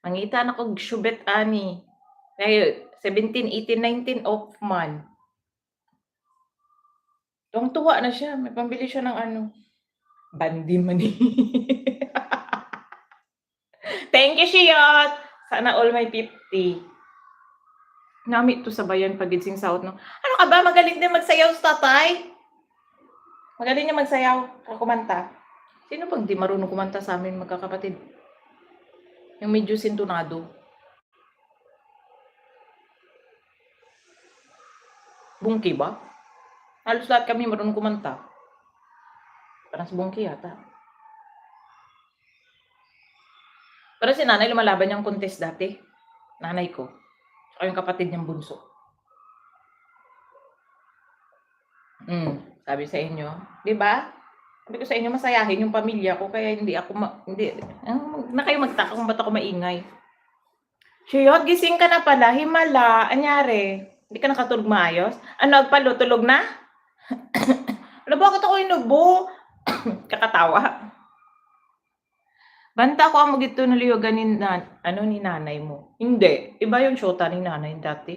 Mangita na kog syubit ani. Kay 17, 18, 19 off man. Tuwang-tuwa na siya, may pambili siya ng ano, bandi man eh. Thank you, Shiyot! Sana all may 50. Nami 'to sa bayan pagid sing sahot 'no. Ano ka ba, magaling din magsayaw sa tatay. Magaling niya magsayaw, kumanta. Sino pag di marunong kumanta sa'min magkakapatid? Yung medyo sintunado. Bungki ba? Halos lahat kami marunong kumanta. Parang si Bungki yata. Pero si nanay lumalaban niyang contest dati. Nanay ko. Tsaka yung kapatid niyang bunso. Sabi sa inyo, 'di ba? Sabi ko sa inyo masayahin yung pamilya ko kaya hindi ako na kayo magtaka kung ba't ako maingay. Shiyot, gising ka na pala, himala, anyari? Hindi ka nakatulog maayos? Ano, agpalo, tulog na? Ano, bakit ako inubo? Kakatawa. Banta ko ang magito na liyogan ni nanay mo. Hindi, iba yung syota ni nanay dati.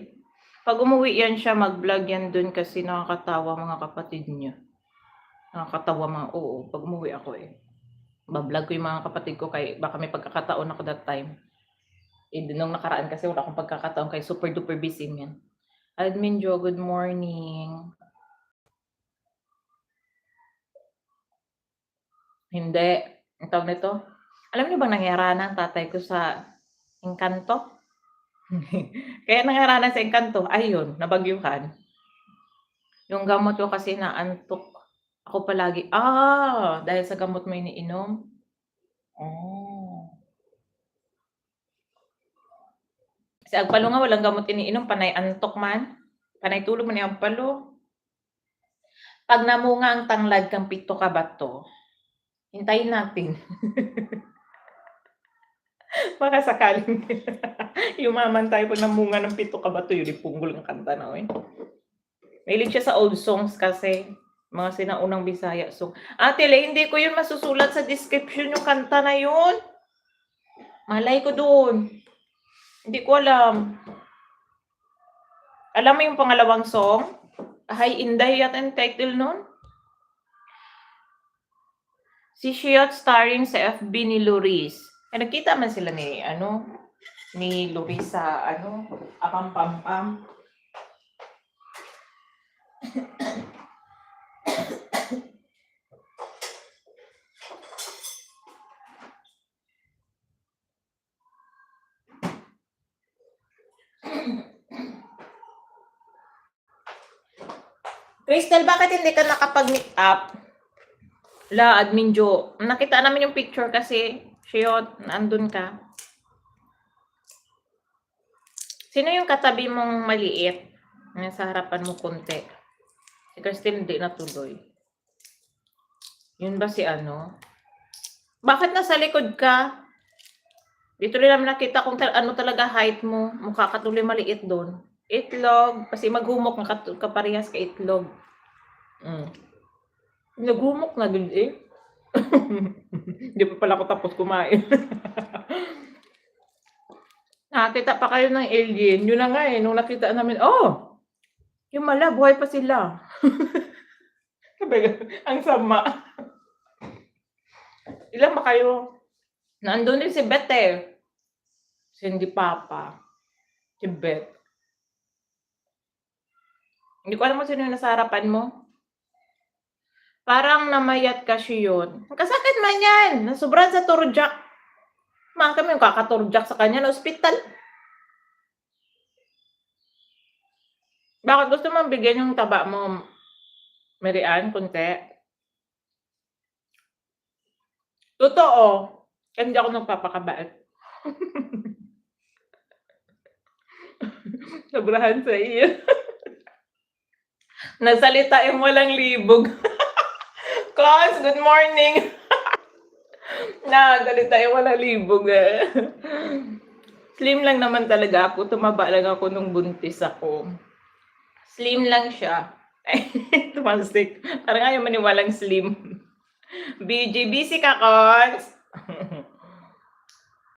Pag umuwi yan siya, mag-vlog yan dun kasi nakakatawa mga kapatid niya. Nakakatawa mga, oo, pag umuwi ako eh. Ba-vlog ko yung mga kapatid ko kay baka may pagkakataon ako that time. Nung nakaraan kasi wala akong pagkakataon kay super duper busy yan. Admin Jo, good morning. Hindi. Ang tawag nito, alam niyo bang nangyari ng tatay ko sa Engkanto? Kaya nangyari sa Engkanto, ayun, nabagyuhan. Yung gamot ko kasi naantok ako palagi. Dahil sa gamot mo iniinom? Oh. Kasi agpalo nga walang gamot iniinom, panay antok man. Panay tulog man yung agpalo. Pag namunga ang tanglad kang pito ka bato, hintayin natin. Baka sakaling yumaman tayo pag namunga ng pito ka bato, yun ipunggol ang kanta na eh. Mahilig siya sa old songs kasi, mga sinaunang Bisaya song. Ate Le, hindi ko yun masusulat sa description yung kanta na yun. Malay ko doon. Hindi ko alam. Alam mo yung pangalawang song? Hay Inday yata yung title nun. Si Shiyot starring sa FB ni Luris. Nagkita man sila ni Luris sa Apampampam. Crystal, bakit hindi ka nakapag-meet up? Admin Jo. Nakita namin yung picture kasi, Shiyot, nandun ka. Sino yung katabi mong maliit? Nasa harapan mo konti. Si Crystal hindi natuloy. Yun ba si Bakit nasa likod ka? Dito rin namin nakita kung ano talaga height mo. Mukha ka tuloy maliit doon. Itlog. Kasi maghumok na kaparehas ka itlog. Naghumok na dun eh. Hindi pa pala ako tapos kumain. Nakakita pa kayo ng alien. Yun na nga eh. Nung nakita namin, yung mala, buhay pa sila. Ang sama. Ilan ba kayo? Nandun din si Beth eh. Si hindi Papa. Si Beth. Hindi ko alam mo sino yung nasa harapan mo. Parang namayat kasi yun. Kasakit man yan. Nasubran sa turjak. Mga kami yung kakaturjak sa kanya na ospital. Bakit gusto mo bigyan yung taba mo, Marian, kunti? Totoo. Kaya hindi ako nagpapakabait. Sobrahan sa iyo. Nasalita yung walang libog. Cons, good morning. Nagalita yung walang libog eh. Slim lang naman talaga ako. Tumaba lang ako nung buntis ako. Slim lang siya. Tumalsik. Parang ayaw maniwalang slim. BG, busy ka, Cons.